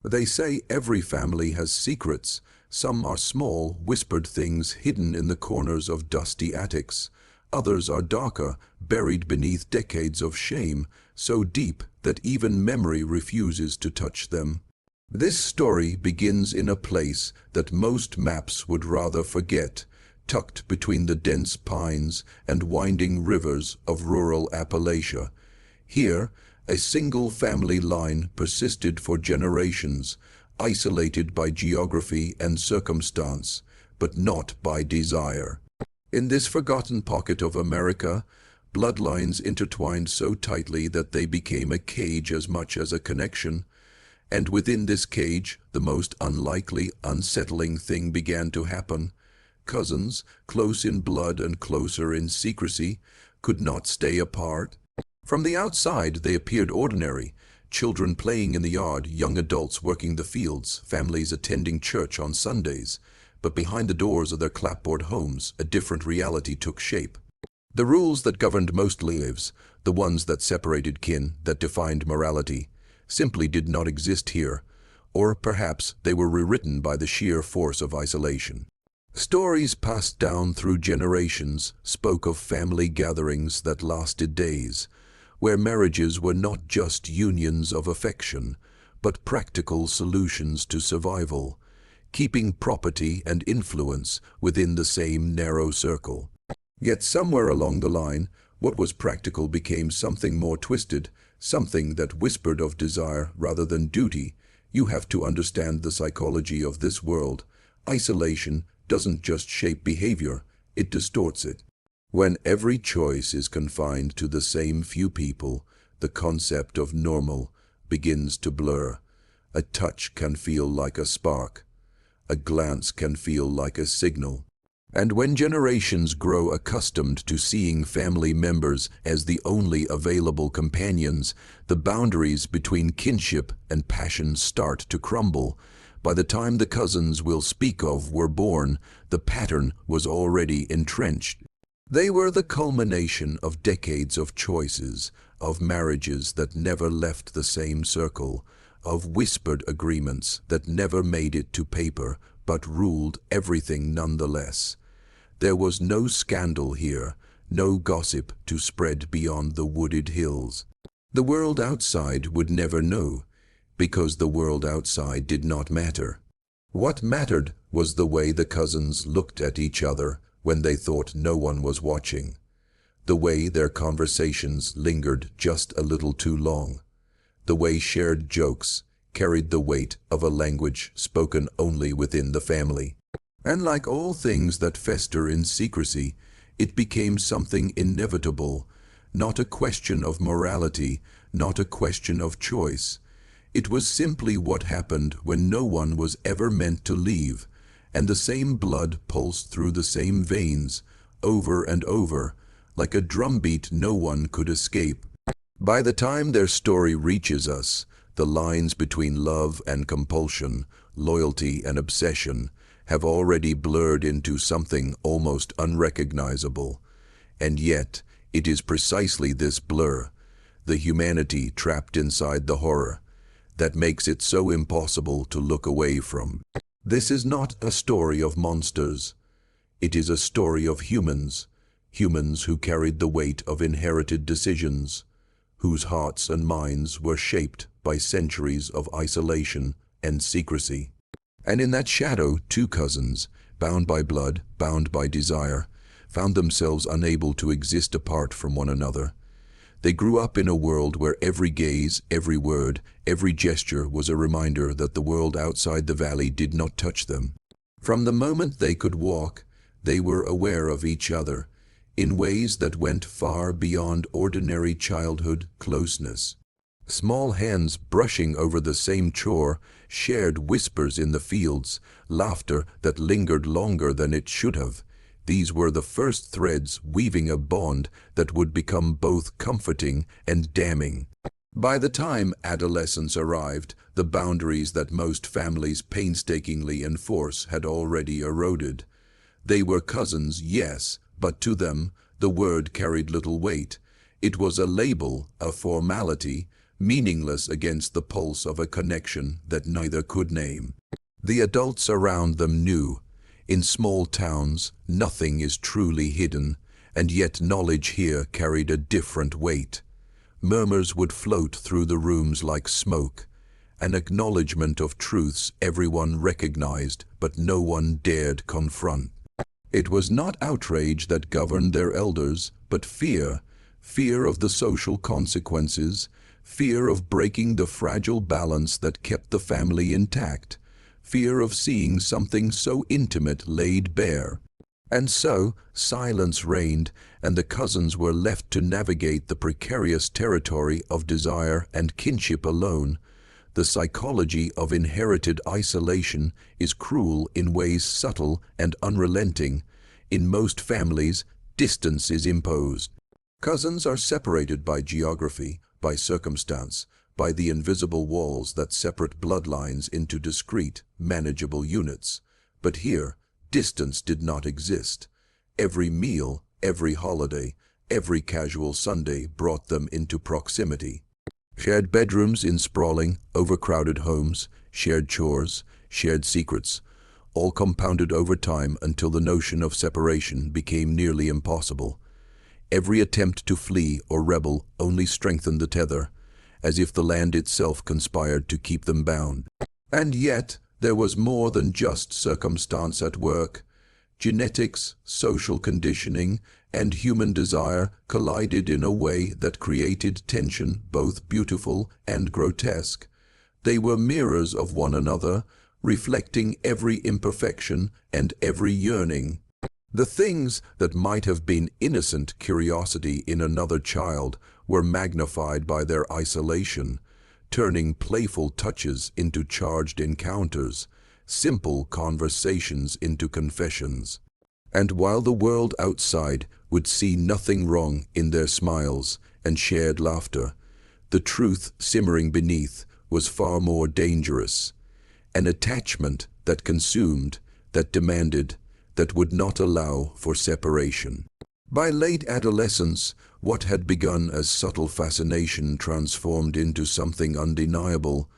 They say every family has secrets. Some are small, whispered things hidden in the corners of dusty attics. Others are darker, buried beneath decades of shame, so deep that even memory refuses to touch them. This story begins in a place that most maps would rather forget, tucked between the dense pines and winding rivers of rural Appalachia. Here, a single family line persisted for generations, isolated by geography and circumstance, but not by desire. In this forgotten pocket of America, bloodlines intertwined so tightly that they became a cage as much as a connection. And within this cage, the most unlikely, unsettling thing began to happen. Cousins, close in blood and closer in secrecy, could not stay apart. From the outside, they appeared ordinary. Children playing in the yard, young adults working the fields, families attending church on Sundays. But behind the doors of their clapboard homes, a different reality took shape. The rules that governed most lives, the ones that separated kin, that defined morality, simply did not exist here, or perhaps they were rewritten by the sheer force of isolation. Stories passed down through generations spoke of family gatherings that lasted days, where marriages were not just unions of affection, but practical solutions to survival, keeping property and influence within the same narrow circle. Yet somewhere along the line, what was practical became something more twisted, something that whispered of desire rather than duty. You have to understand the psychology of this world. Isolation doesn't just shape behavior, it distorts it. When every choice is confined to the same few people, the concept of normal begins to blur. A touch can feel like a spark. A glance can feel like a signal. And when generations grow accustomed to seeing family members as the only available companions, the boundaries between kinship and passion start to crumble. By the time the cousins we'll speak of were born, the pattern was already entrenched. They were the culmination of decades of choices, of marriages that never left the same circle, of whispered agreements that never made it to paper but ruled everything nonetheless. There was no scandal here, no gossip to spread beyond the wooded hills. The world outside would never know, because the world outside did not matter. What mattered was the way the cousins looked at each other when they thought no one was watching, the way their conversations lingered just a little too long, the way shared jokes carried the weight of a language spoken only within the family. And like all things that fester in secrecy, it became something inevitable, not a question of morality, not a question of choice. It was simply what happened when no one was ever meant to leave, and the same blood pulsed through the same veins, over and over, like a drumbeat no one could escape. By the time their story reaches us, the lines between love and compulsion, loyalty and obsession, have already blurred into something almost unrecognizable. And yet, it is precisely this blur, the humanity trapped inside the horror, that makes it so impossible to look away from. This is not a story of monsters. It is a story of humans, humans who carried the weight of inherited decisions, whose hearts and minds were shaped by centuries of isolation and secrecy. And in that shadow, two cousins, bound by blood, bound by desire, found themselves unable to exist apart from one another. They grew up in a world where every gaze, every word, every gesture was a reminder that the world outside the valley did not touch them. From the moment they could walk, they were aware of each other, in ways that went far beyond ordinary childhood closeness. Small hands brushing over the same chore, shared whispers in the fields, laughter that lingered longer than it should have. These were the first threads weaving a bond that would become both comforting and damning. By the time adolescence arrived, the boundaries that most families painstakingly enforce had already eroded. They were cousins, yes, but to them, the word carried little weight. It was a label, a formality, meaningless against the pulse of a connection that neither could name. The adults around them knew. In small towns, nothing is truly hidden, and yet knowledge here carried a different weight. Murmurs would float through the rooms like smoke, an acknowledgement of truths everyone recognized but no one dared confront. It was not outrage that governed their elders, but fear. Fear of the social consequences, fear of breaking the fragile balance that kept the family intact, fear of seeing something so intimate laid bare. And so, silence reigned, and the cousins were left to navigate the precarious territory of desire and kinship alone. The psychology of inherited isolation is cruel in ways subtle and unrelenting. In most families, distance is imposed. Cousins are separated by geography, by circumstance, by the invisible walls that separate bloodlines into discrete, manageable units. But here, distance did not exist. Every meal, every holiday, every casual Sunday brought them into proximity. Shared bedrooms in sprawling, overcrowded homes, shared chores, shared secrets, all compounded over time until the notion of separation became nearly impossible. Every attempt to flee or rebel only strengthened the tether, as if the land itself conspired to keep them bound. And yet, there was more than just circumstance at work. Genetics, social conditioning, and human desire collided in a way that created tension, both beautiful and grotesque. They were mirrors of one another, reflecting every imperfection and every yearning. The things that might have been innocent curiosity in another child were magnified by their isolation, turning playful touches into charged encounters, simple conversations into confessions. And while the world outside would see nothing wrong in their smiles and shared laughter, the truth simmering beneath was far more dangerous. An attachment that consumed, that demanded, that would not allow for separation. By late adolescence, what had begun as subtle fascination transformed into something undeniable.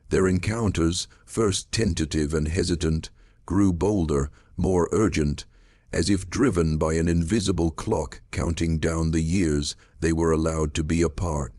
Their encounters, first tentative and hesitant, grew bolder, more urgent, as if driven by an invisible clock counting down the years they were allowed to be apart.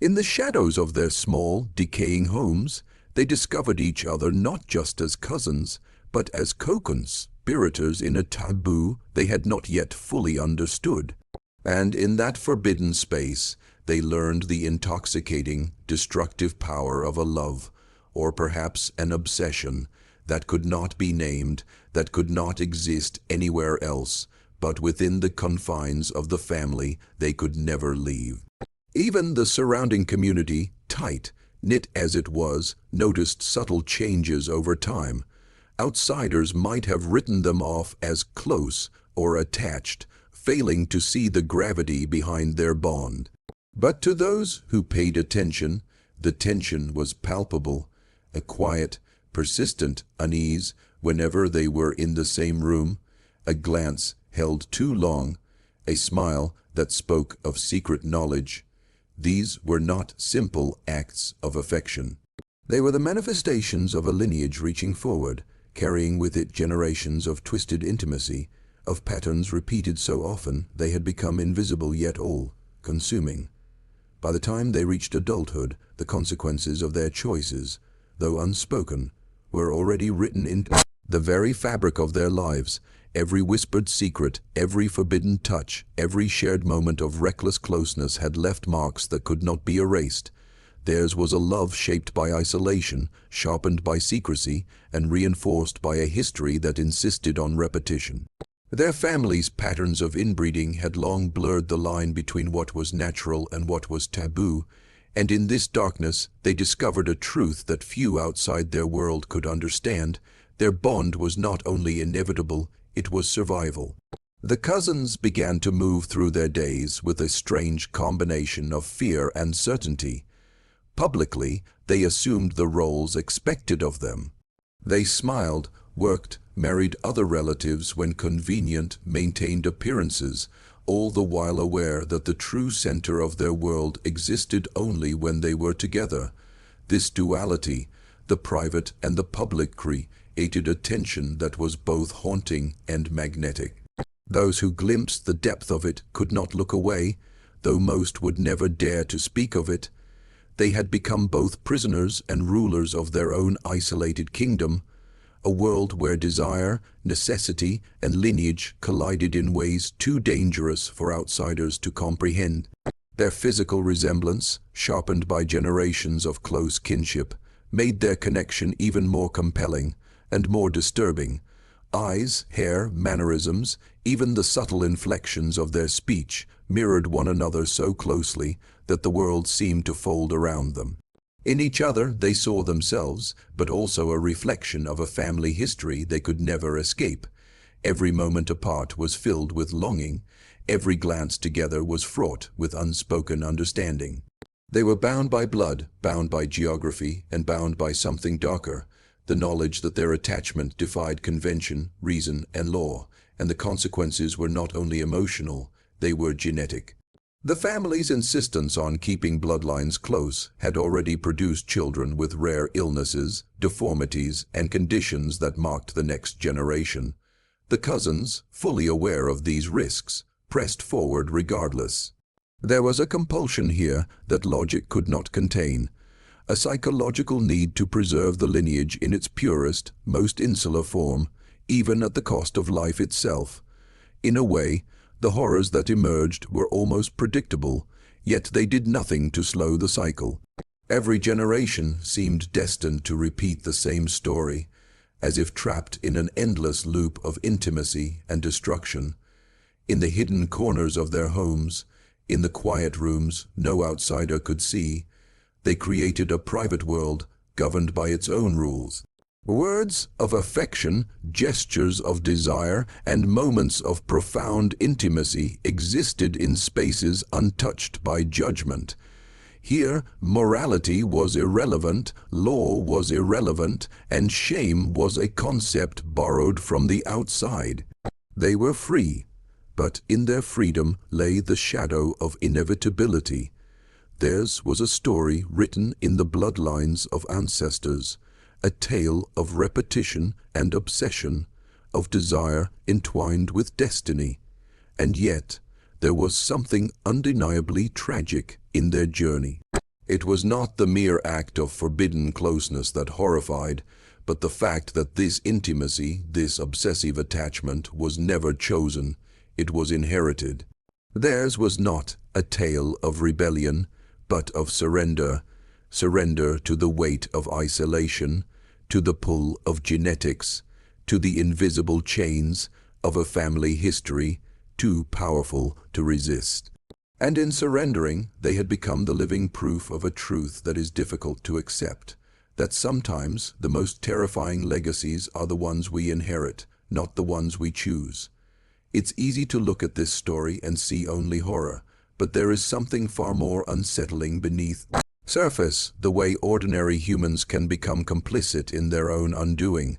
In the shadows of their small, decaying homes, they discovered each other not just as cousins, but as co-conspirators in a taboo they had not yet fully understood. And in that forbidden space, they learned the intoxicating, destructive power of a love, or perhaps an obsession, that could not be named, that could not exist anywhere else, but within the confines of the family they could never leave. Even the surrounding community, tight, knit as it was, noticed subtle changes over time. Outsiders might have written them off as close or attached, failing to see the gravity behind their bond. But to those who paid attention, the tension was palpable, a quiet, persistent unease whenever they were in the same room, a glance held too long, a smile that spoke of secret knowledge. These were not simple acts of affection. They were the manifestations of a lineage reaching forward, carrying with it generations of twisted intimacy, of patterns repeated so often they had become invisible yet all-consuming. By the time they reached adulthood, the consequences of their choices, though unspoken, were already written into the very fabric of their lives. Every whispered secret, every forbidden touch, every shared moment of reckless closeness had left marks that could not be erased. Theirs was a love shaped by isolation, sharpened by secrecy, and reinforced by a history that insisted on repetition. Their families' patterns of inbreeding had long blurred the line between what was natural and what was taboo, and in this darkness they discovered a truth that few outside their world could understand. Their bond was not only inevitable, it was survival. The cousins began to move through their days with a strange combination of fear and certainty. Publicly, they assumed the roles expected of them. They smiled, worked, married other relatives when convenient, maintained appearances, all the while aware that the true center of their world existed only when they were together. This duality, the private and the public, created a tension that was both haunting and magnetic. Those who glimpsed the depth of it could not look away, though most would never dare to speak of it. They had become both prisoners and rulers of their own isolated kingdom, a world where desire, necessity, and lineage collided in ways too dangerous for outsiders to comprehend. Their physical resemblance, sharpened by generations of close kinship, made their connection even more compelling and more disturbing. Eyes, hair, mannerisms, even the subtle inflections of their speech mirrored one another so closely that the world seemed to fold around them. In each other they saw themselves, but also a reflection of a family history they could never escape. Every moment apart was filled with longing. Every glance together was fraught with unspoken understanding. They were bound by blood, bound by geography, and bound by something darker, the knowledge that their attachment defied convention, reason, and law, and the consequences were not only emotional, they were genetic. The family's insistence on keeping bloodlines close had already produced children with rare illnesses, deformities, and conditions that marked the next generation. The cousins, fully aware of these risks, pressed forward regardless. There was a compulsion here that logic could not contain, a psychological need to preserve the lineage in its purest, most insular form, even at the cost of life itself. In a way, the horrors that emerged were almost predictable, yet they did nothing to slow the cycle. Every generation seemed destined to repeat the same story, as if trapped in an endless loop of intimacy and destruction. In the hidden corners of their homes, in the quiet rooms no outsider could see, they created a private world governed by its own rules. Words of affection, gestures of desire, and moments of profound intimacy existed in spaces untouched by judgment. Here, morality was irrelevant, law was irrelevant, and shame was a concept borrowed from the outside. They were free, but in their freedom lay the shadow of inevitability. Theirs was a story written in the bloodlines of ancestors, a tale of repetition and obsession, of desire entwined with destiny. And yet, there was something undeniably tragic in their journey. It was not the mere act of forbidden closeness that horrified, but the fact that this intimacy, this obsessive attachment, was never chosen. It was inherited. Theirs was not a tale of rebellion, but of surrender. Surrender to the weight of isolation, to the pull of genetics, to the invisible chains of a family history too powerful to resist. And in surrendering, they had become the living proof of a truth that is difficult to accept, that sometimes the most terrifying legacies are the ones we inherit, not the ones we choose. It's easy to look at this story and see only horror, but there is something far more unsettling beneath the surface, the way ordinary humans can become complicit in their own undoing.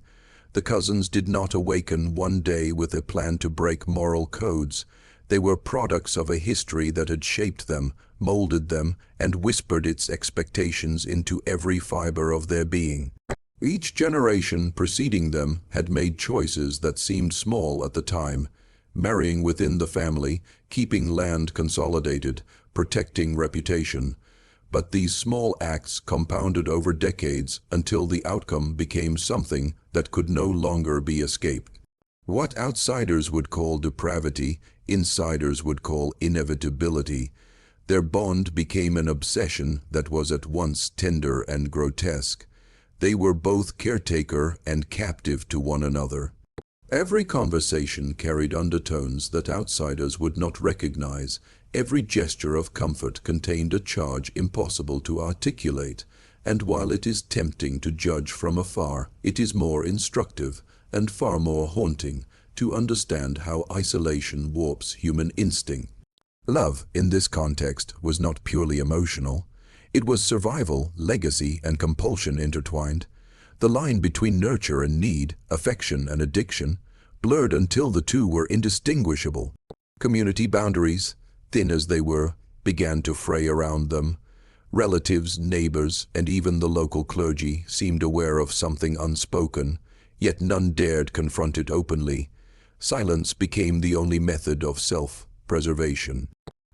The cousins did not awaken one day with a plan to break moral codes. They were products of a history that had shaped them, molded them, and whispered its expectations into every fiber of their being. Each generation preceding them had made choices that seemed small at the time, marrying within the family, keeping land consolidated, protecting reputation. But these small acts compounded over decades until the outcome became something that could no longer be escaped. What outsiders would call depravity, insiders would call inevitability. Their bond became an obsession that was at once tender and grotesque. They were both caretaker and captive to one another. Every conversation carried undertones that outsiders would not recognize. Every gesture of comfort contained a charge impossible to articulate, and while it is tempting to judge from afar, it is more instructive and far more haunting to understand how isolation warps human instinct. Love, in this context, was not purely emotional. It was survival, legacy, and compulsion intertwined. The line between nurture and need, affection and addiction, blurred until the two were indistinguishable. Community boundaries, thin as they were, began to fray around them. Relatives, neighbors, and even the local clergy seemed aware of something unspoken, yet none dared confront it openly. Silence became the only method of self-preservation.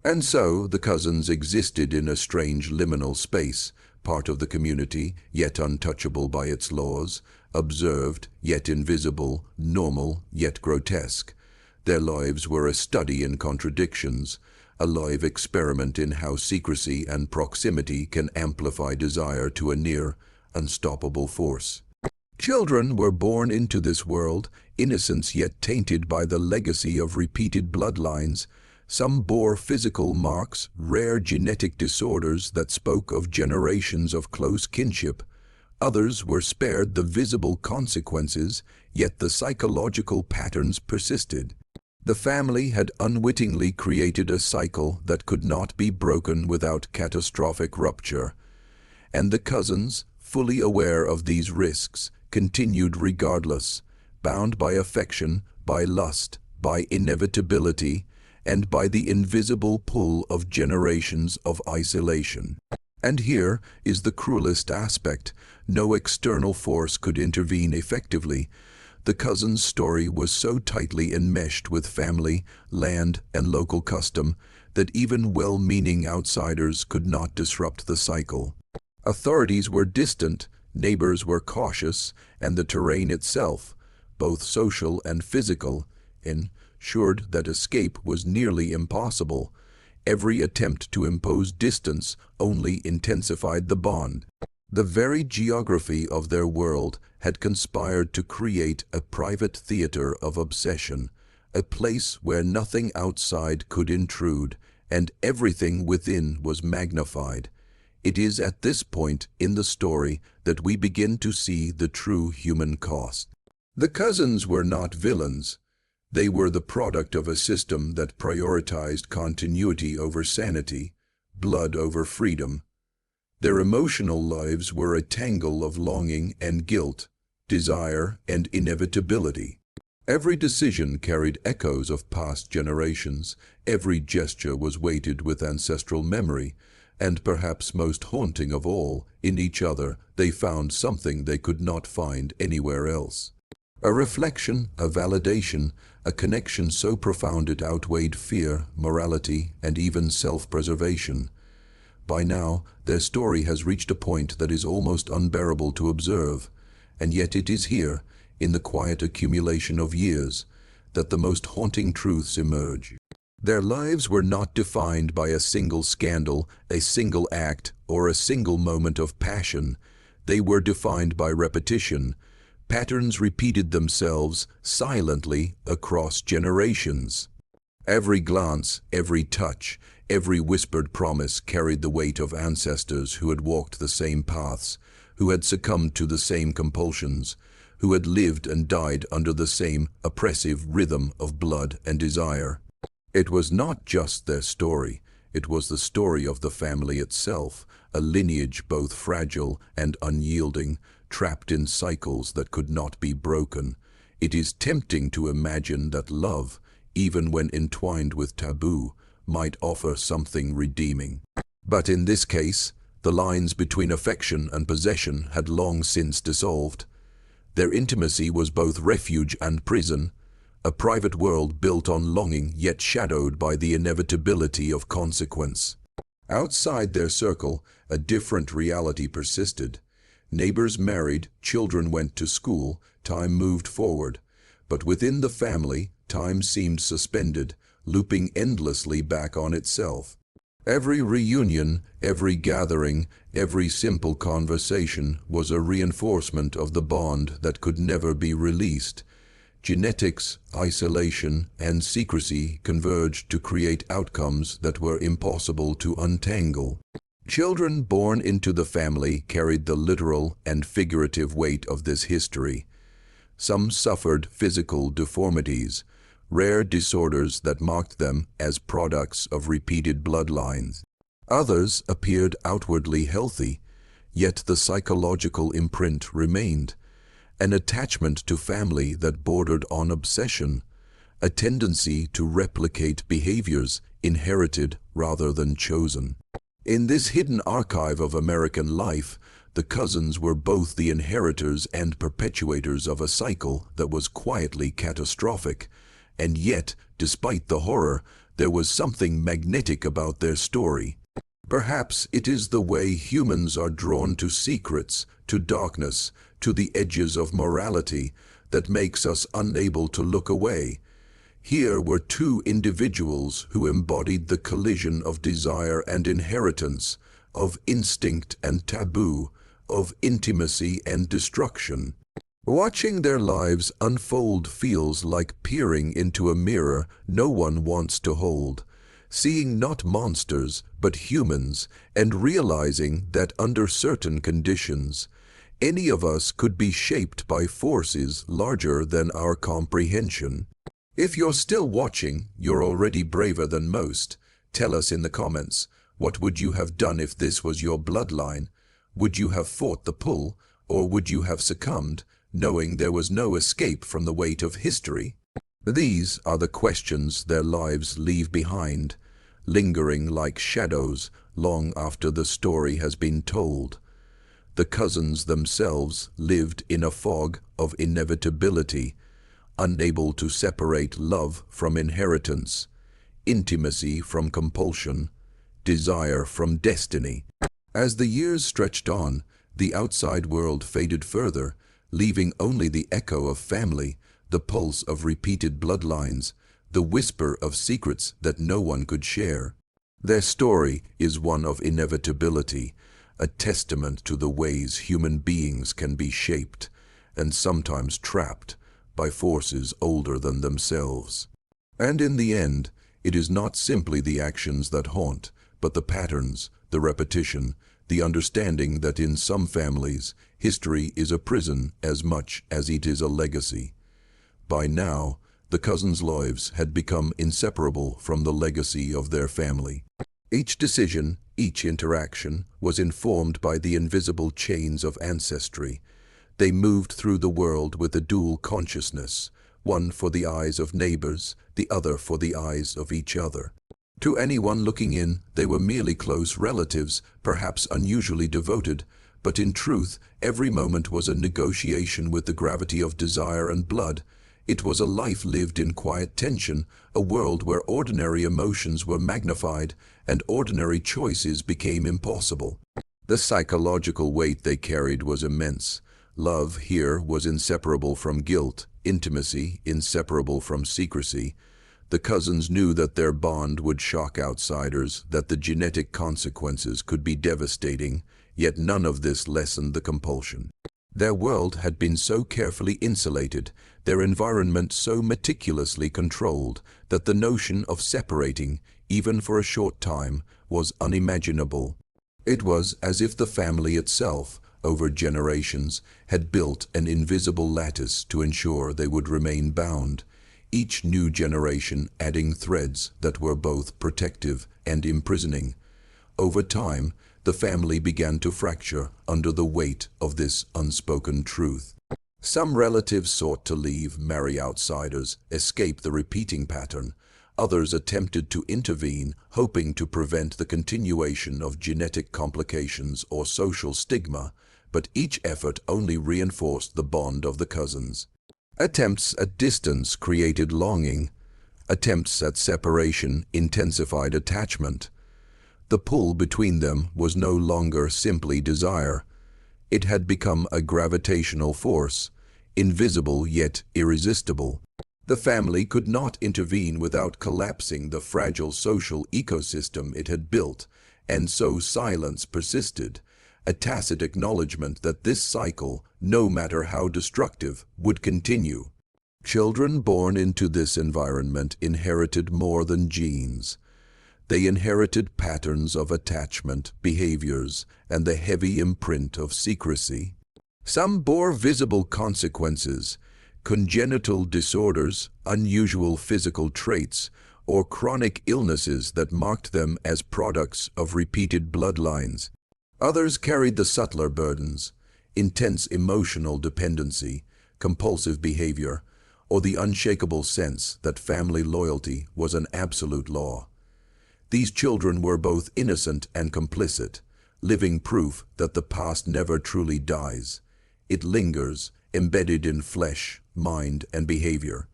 And so the cousins existed in a strange liminal space, part of the community, yet untouchable by its laws, observed, yet invisible, normal, yet grotesque. Their lives were a study in contradictions, a live experiment in how secrecy and proximity can amplify desire to a near, unstoppable force. Children were born into this world, innocence yet tainted by the legacy of repeated bloodlines. Some bore physical marks, rare genetic disorders that spoke of generations of close kinship. Others were spared the visible consequences, yet the psychological patterns persisted. The family had unwittingly created a cycle that could not be broken without catastrophic rupture. And the cousins, fully aware of these risks, continued regardless, bound by affection, by lust, by inevitability, and by the invisible pull of generations of isolation. And here is the cruelest aspect. No external force could intervene effectively. The cousins' story was so tightly enmeshed with family, land, and local custom that even well-meaning outsiders could not disrupt the cycle. Authorities were distant, neighbors were cautious, and the terrain itself, both social and physical, ensured that escape was nearly impossible. Every attempt to impose distance only intensified the bond. The very geography of their world had conspired to create a private theater of obsession, a place where nothing outside could intrude, and everything within was magnified. It is at this point in the story that we begin to see the true human cost. The cousins were not villains. They were the product of a system that prioritized continuity over sanity, blood over freedom. Their emotional lives were a tangle of longing and guilt, desire and inevitability. Every decision carried echoes of past generations. Every gesture was weighted with ancestral memory. And perhaps most haunting of all, in each other they found something they could not find anywhere else. A reflection, a validation, a connection so profound it outweighed fear, morality, and even self-preservation. By now, their story has reached a point that is almost unbearable to observe, and yet it is here, in the quiet accumulation of years, that the most haunting truths emerge. Their lives were not defined by a single scandal, a single act, or a single moment of passion. They were defined by repetition. Patterns repeated themselves silently across generations. Every glance, every touch, every whispered promise carried the weight of ancestors who had walked the same paths, who had succumbed to the same compulsions, who had lived and died under the same oppressive rhythm of blood and desire. It was not just their story, it was the story of the family itself, a lineage both fragile and unyielding, trapped in cycles that could not be broken. It is tempting to imagine that love, even when entwined with taboo, might offer something redeeming. But in this case, the lines between affection and possession had long since dissolved. Their intimacy was both refuge and prison, a private world built on longing yet shadowed by the inevitability of consequence. Outside their circle, a different reality persisted. Neighbors married, children went to school, time moved forward. But within the family, time seemed suspended, looping endlessly back on itself. Every reunion, every gathering, every simple conversation was a reinforcement of the bond that could never be released. Genetics, isolation, and secrecy converged to create outcomes that were impossible to untangle. Children born into the family carried the literal and figurative weight of this history. Some suffered physical deformities, rare disorders that marked them as products of repeated bloodlines. Others appeared outwardly healthy, yet the psychological imprint remained. An attachment to family that bordered on obsession, a tendency to replicate behaviors inherited rather than chosen. In this hidden archive of American life, the cousins were both the inheritors and perpetuators of a cycle that was quietly catastrophic. And yet, despite the horror, there was something magnetic about their story. Perhaps it is the way humans are drawn to secrets, to darkness, to the edges of morality, that makes us unable to look away. Here were two individuals who embodied the collision of desire and inheritance, of instinct and taboo, of intimacy and destruction. Watching their lives unfold feels like peering into a mirror no one wants to hold, seeing not monsters but humans, and realizing that under certain conditions, any of us could be shaped by forces larger than our comprehension. If you're still watching, you're already braver than most. Tell us in the comments, what would you have done if this was your bloodline? Would you have fought the pull, or would you have succumbed, knowing there was no escape from the weight of history? These are the questions their lives leave behind, lingering like shadows long after the story has been told. The cousins themselves lived in a fog of inevitability, unable to separate love from inheritance, intimacy from compulsion, desire from destiny. As the years stretched on, the outside world faded further, leaving only the echo of family, the pulse of repeated bloodlines, the whisper of secrets that no one could share. Their story is one of inevitability, a testament to the ways human beings can be shaped, and sometimes trapped, by forces older than themselves. And in the end, it is not simply the actions that haunt, but the patterns, the repetition, the understanding that in some families, history is a prison as much as it is a legacy. By now, the cousins' lives had become inseparable from the legacy of their family. Each decision, each interaction, was informed by the invisible chains of ancestry. They moved through the world with a dual consciousness, one for the eyes of neighbors, the other for the eyes of each other. To anyone looking in, they were merely close relatives, perhaps unusually devoted, but in truth, every moment was a negotiation with the gravity of desire and blood. It was a life lived in quiet tension, a world where ordinary emotions were magnified and ordinary choices became impossible. The psychological weight they carried was immense. Love here was inseparable from guilt, intimacy inseparable from secrecy. The cousins knew that their bond would shock outsiders, that the genetic consequences could be devastating, yet none of this lessened the compulsion. Their world had been so carefully insulated, their environment so meticulously controlled, that the notion of separating, even for a short time, was unimaginable. It was as if the family itself, over generations, had built an invisible lattice to ensure they would remain bound, each new generation adding threads that were both protective and imprisoning. Over time, the family began to fracture under the weight of this unspoken truth. Some relatives sought to leave, marry outsiders, escape the repeating pattern. Others attempted to intervene, hoping to prevent the continuation of genetic complications or social stigma, but each effort only reinforced the bond of the cousins. Attempts at distance created longing. Attempts at separation intensified attachment. The pull between them was no longer simply desire. It had become a gravitational force, invisible yet irresistible. The family could not intervene without collapsing the fragile social ecosystem it had built, and so silence persisted, a tacit acknowledgement that this cycle, no matter how destructive, would continue. Children born into this environment inherited more than genes. They inherited patterns of attachment, behaviors, and the heavy imprint of secrecy. Some bore visible consequences, congenital disorders, unusual physical traits, or chronic illnesses that marked them as products of repeated bloodlines. Others carried the subtler burdens, intense emotional dependency, compulsive behavior, or the unshakable sense that family loyalty was an absolute law. These children were both innocent and complicit, living proof that the past never truly dies. It lingers, embedded in flesh, mind, and behavior.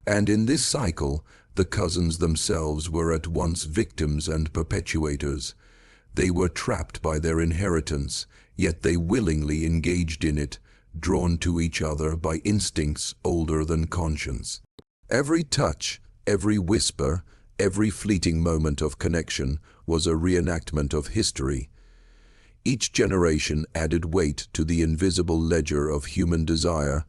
And in this cycle, the cousins themselves were at once victims and perpetuators. They were trapped by their inheritance, yet they willingly engaged in it, drawn to each other by instincts older than conscience. Every touch, every whisper, every fleeting moment of connection was a reenactment of history. Each generation added weight to the invisible ledger of human desire,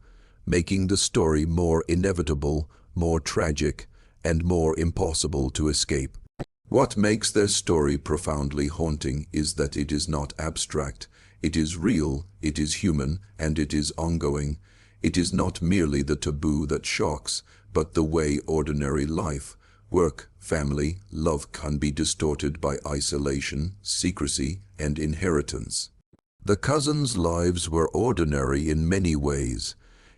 making the story more inevitable, more tragic, and more impossible to escape. What makes their story profoundly haunting is that it is not abstract. It is real, it is human, and it is ongoing. It is not merely the taboo that shocks, but the way ordinary life, work, family, love can be distorted by isolation, secrecy, and inheritance. The cousins' lives were ordinary in many ways,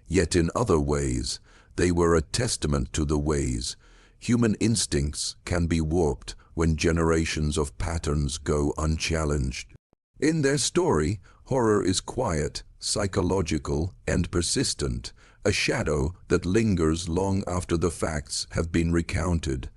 yet in other ways, they were a testament to the ways human instincts can be warped when generations of patterns go unchallenged. In their story, horror is quiet, psychological, and persistent, a shadow that lingers long after the facts have been recounted.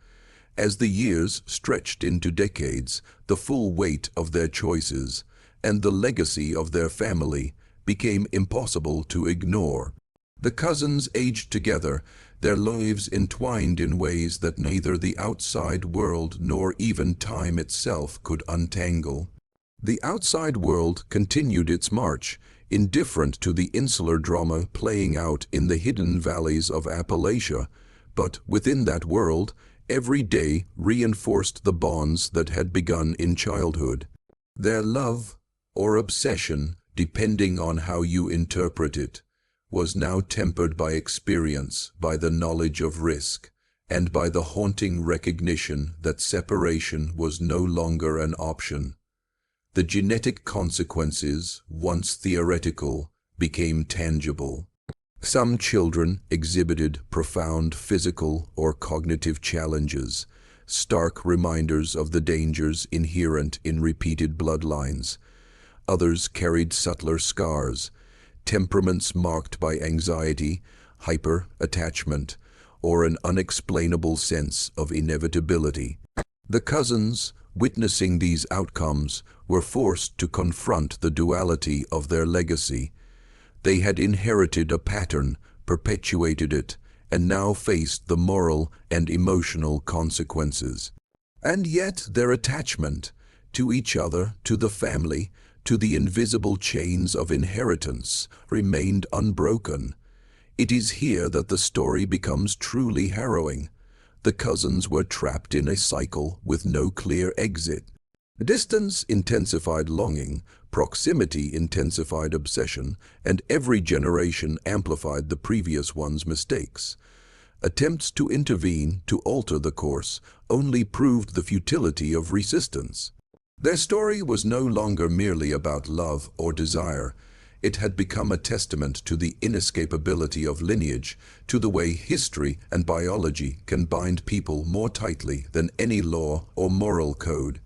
As the years stretched into decades, the full weight of their choices and the legacy of their family became impossible to ignore. The cousins aged together, their lives entwined in ways that neither the outside world nor even time itself could untangle. The outside world continued its march, indifferent to the insular drama playing out in the hidden valleys of Appalachia, but within that world, every day reinforced the bonds that had begun in childhood. Their love, or obsession, depending on how you interpret it, was now tempered by experience, by the knowledge of risk, and by the haunting recognition that separation was no longer an option. The genetic consequences, once theoretical, became tangible. Some children exhibited profound physical or cognitive challenges, stark reminders of the dangers inherent in repeated bloodlines. Others carried subtler scars, temperaments marked by anxiety, hyper-attachment, or an unexplainable sense of inevitability. The cousins, witnessing these outcomes, were forced to confront the duality of their legacy. They had inherited a pattern, perpetuated it, and now faced the moral and emotional consequences. And yet their attachment to each other, to the family, to the invisible chains of inheritance, remained unbroken. It is here that the story becomes truly harrowing. The cousins were trapped in a cycle with no clear exit. Distance intensified longing, proximity intensified obsession, and every generation amplified the previous one's mistakes. Attempts to intervene, to alter the course, only proved the futility of resistance. Their story was no longer merely about love or desire. It had become a testament to the inescapability of lineage, to the way history and biology can bind people more tightly than any law or moral code.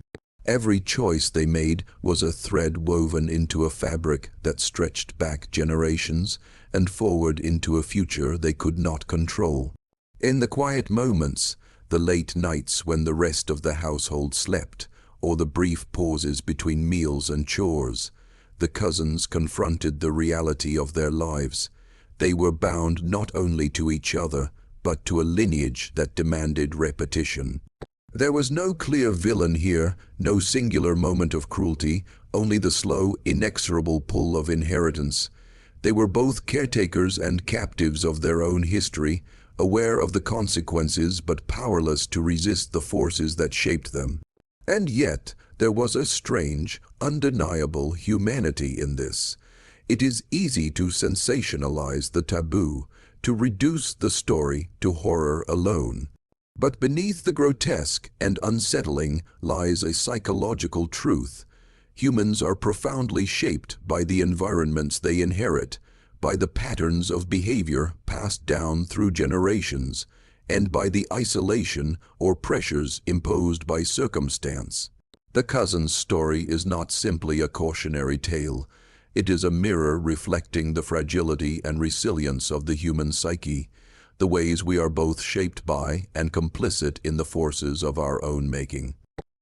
Every choice they made was a thread woven into a fabric that stretched back generations and forward into a future they could not control. In the quiet moments, the late nights when the rest of the household slept, or the brief pauses between meals and chores, the cousins confronted the reality of their lives. They were bound not only to each other, but to a lineage that demanded repetition. There was no clear villain here, no singular moment of cruelty, only the slow, inexorable pull of inheritance. They were both caretakers and captives of their own history, aware of the consequences but powerless to resist the forces that shaped them. And yet, there was a strange, undeniable humanity in this. It is easy to sensationalize the taboo, to reduce the story to horror alone. But beneath the grotesque and unsettling lies a psychological truth. Humans are profoundly shaped by the environments they inherit, by the patterns of behavior passed passed down through generations, and by the isolation or pressures imposed by circumstance. The cousin's story is not simply a cautionary tale. It is a mirror reflecting the fragility and resilience of the human psyche, the ways we are both shaped by and complicit in the forces of our own making.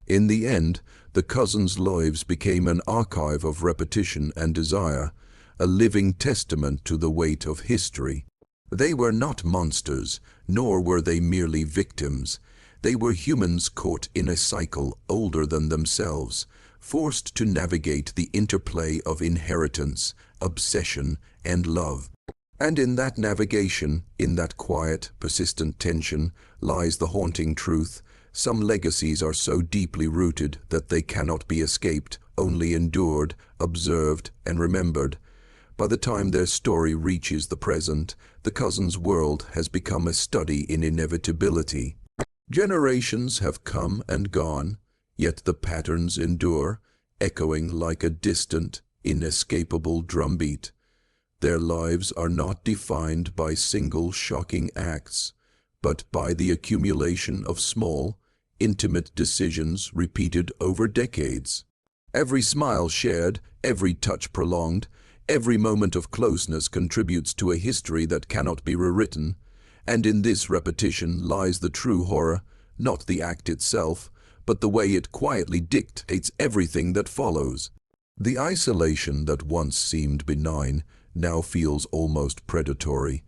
In the end, the cousins' lives became an archive of repetition and desire, a living testament to the weight of history. They were not monsters, nor were they merely victims. They were humans caught in a cycle older than themselves, forced to navigate the interplay of inheritance, obsession, and love. And in that navigation, in that quiet, persistent tension, lies the haunting truth. Some legacies are so deeply rooted that they cannot be escaped, only endured, observed, and remembered. By the time their story reaches the present, the cousins' world has become a study in inevitability. Generations have come and gone, yet the patterns endure, echoing like a distant, inescapable drumbeat. Their lives are not defined by single shocking acts, but by the accumulation of small, intimate decisions repeated over decades. Every smile shared, every touch prolonged, every moment of closeness contributes to a history that cannot be rewritten, and in this repetition lies the true horror, not the act itself, but the way it quietly dictates everything that follows. The isolation that once seemed benign now feels almost predatory.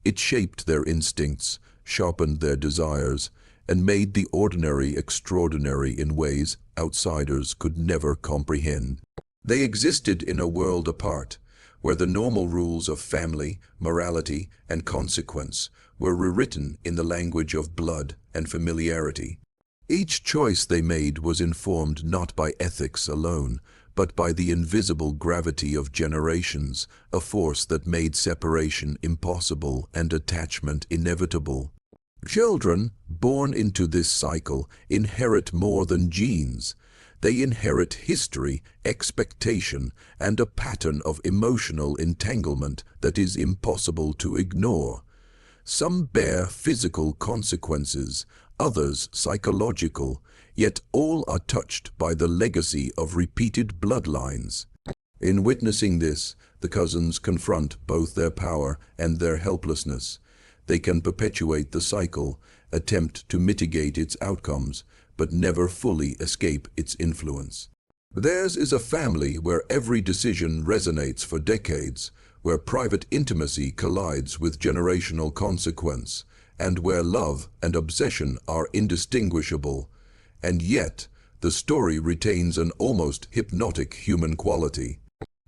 It shaped their instincts, sharpened their desires, and made the ordinary extraordinary in ways outsiders could never comprehend. They existed in a world apart, where the normal rules of family, morality, and consequence were rewritten in the language of blood and familiarity. Each choice they made was informed not by ethics alone, but by the invisible gravity of generations, a force that made separation impossible and attachment inevitable. Children, born into this cycle, inherit more than genes. They inherit history, expectation, and a pattern of emotional entanglement that is impossible to ignore. Some bear physical consequences, others psychological, yet all are touched by the legacy of repeated bloodlines. In witnessing this, the cousins confront both their power and their helplessness. They can perpetuate the cycle, attempt to mitigate its outcomes, but never fully escape its influence. Theirs is a family where every decision resonates for decades, where private intimacy collides with generational consequence, and where love and obsession are indistinguishable. And yet, the story retains an almost hypnotic human quality.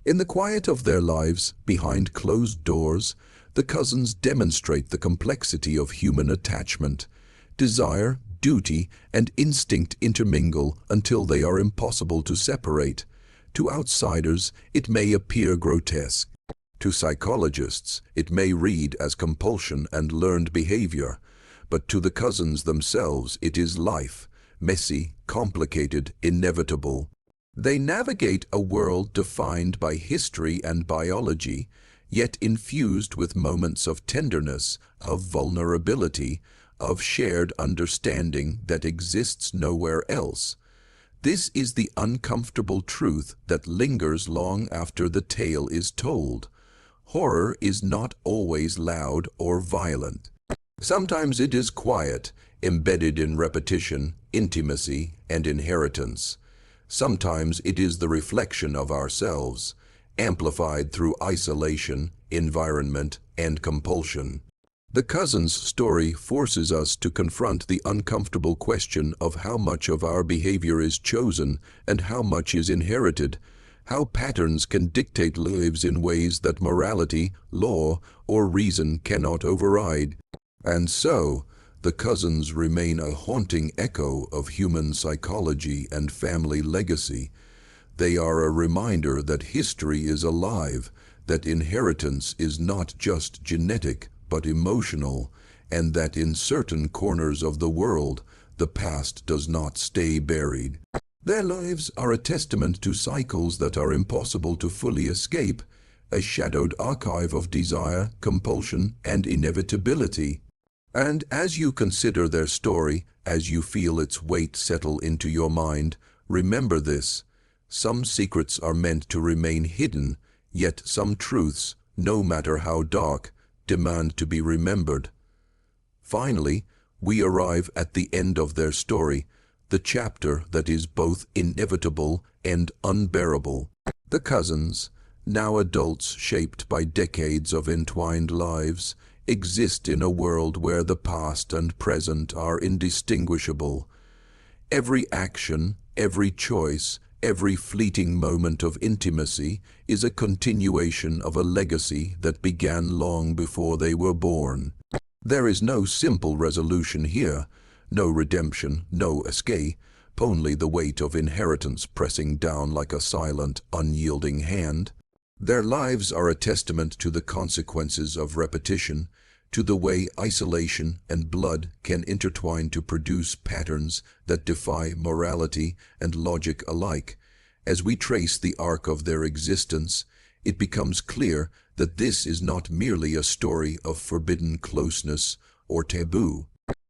In the quiet of their lives, behind closed doors, the cousins demonstrate the complexity of human attachment. Desire, duty, and instinct intermingle until they are impossible to separate. To outsiders, it may appear grotesque. To psychologists, it may read as compulsion and learned behavior. But to the cousins themselves, it is life, messy, complicated, inevitable. They navigate a world defined by history and biology, yet infused with moments of tenderness, of vulnerability, of shared understanding that exists nowhere else. This is the uncomfortable truth that lingers long after the tale is told. Horror is not always loud or violent. Sometimes it is quiet, embedded in repetition, intimacy, and inheritance. Sometimes it is the reflection of ourselves, amplified through isolation, environment, and compulsion. The cousin's story forces us to confront the uncomfortable question of how much of our behavior is chosen and how much is inherited, how patterns can dictate lives in ways that morality, law, or reason cannot override. And so, the cousins remain a haunting echo of human psychology and family legacy. They are a reminder that history is alive, that inheritance is not just genetic, but emotional, and that in certain corners of the world, the past does not stay buried. Their lives are a testament to cycles that are impossible to fully escape, a shadowed archive of desire, compulsion, and inevitability. And as you consider their story, as you feel its weight settle into your mind, remember this: some secrets are meant to remain hidden, yet some truths, no matter how dark, demand to be remembered. Finally, we arrive at the end of their story, the chapter that is both inevitable and unbearable. The cousins, now adults shaped by decades of entwined lives, exist in a world where the past and present are indistinguishable. Every action, every choice, every fleeting moment of intimacy is a continuation of a legacy that began long before they were born. There is no simple resolution here, no redemption, no escape, only the weight of inheritance pressing down like a silent, unyielding hand. Their lives are a testament to the consequences of repetition, to the way isolation and blood can intertwine to produce patterns that defy morality and logic alike. As we trace the arc of their existence, it becomes clear that this is not merely a story of forbidden closeness or taboo.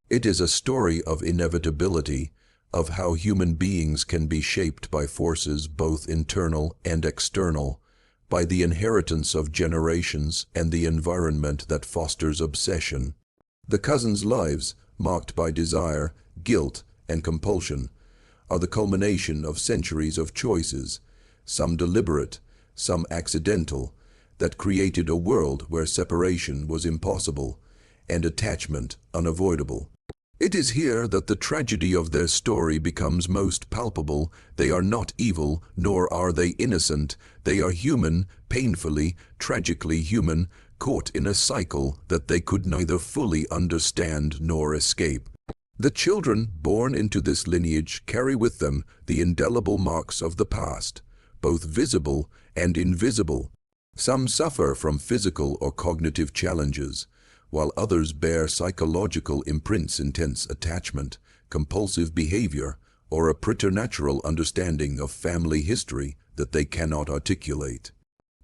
It is a story of inevitability, of how human beings can be shaped by forces both internal and external, by the inheritance of generations and the environment that fosters obsession. The cousins' lives, marked by desire, guilt, and compulsion, are the culmination of centuries of choices, some deliberate, some accidental, that created a world where separation was impossible and attachment unavoidable. It is here that the tragedy of their story becomes most palpable. They are not evil, nor are they innocent. They are human, painfully, tragically human, caught in a cycle that they could neither fully understand nor escape. The children born into this lineage carry with them the indelible marks of the past, both visible and invisible. Some suffer from physical or cognitive challenges, while others bear psychological imprints: intense attachment, compulsive behavior, or a preternatural understanding of family history that they cannot articulate.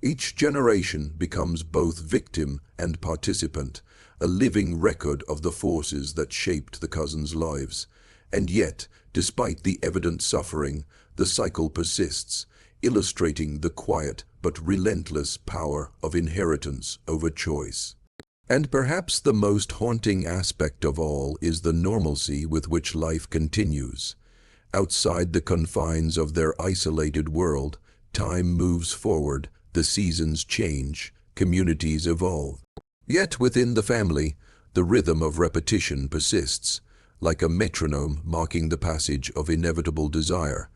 Each generation becomes both victim and participant, a living record of the forces that shaped the cousins' lives. And yet, despite the evident suffering, the cycle persists, illustrating the quiet but relentless power of inheritance over choice. And perhaps the most haunting aspect of all is the normalcy with which life continues. Outside the confines of their isolated world, time moves forward, the seasons change, communities evolve. Yet within the family, the rhythm of repetition persists, like a metronome marking the passage of inevitable desire.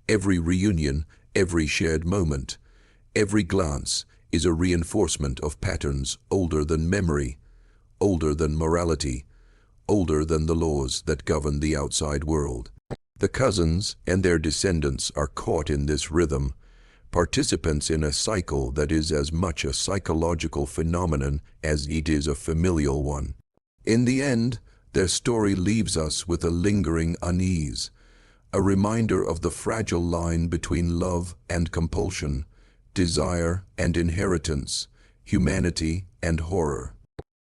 Every reunion, every shared moment, every glance is a reinforcement of patterns older than memory, older than morality, older than the laws that govern the outside world. The cousins and their descendants are caught in this rhythm, participants in a cycle that is as much a psychological phenomenon as it is a familial one. In the end, their story leaves us with a lingering unease, a reminder of the fragile line between love and compulsion, desire and inheritance, humanity and horror.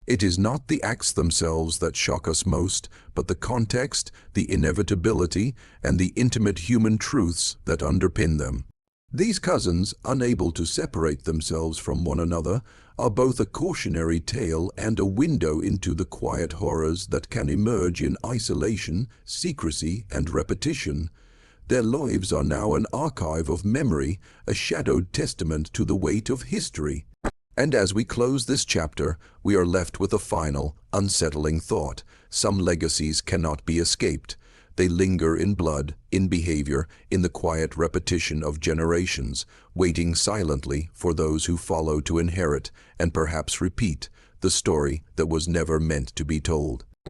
It is not the acts themselves that shock us most, but the context, the inevitability, and the intimate human truths that underpin them. These cousins, unable to separate themselves from one another, are both a cautionary tale and a window into the quiet horrors that can emerge in isolation, secrecy, and repetition. Their lives are now an archive of memory, a shadowed testament to the weight of history. And as we close this chapter, we are left with a final, unsettling thought. Some legacies cannot be escaped. They linger in blood, in behavior, in the quiet repetition of generations, waiting silently for those who follow to inherit and perhaps repeat the story that was never meant to be told.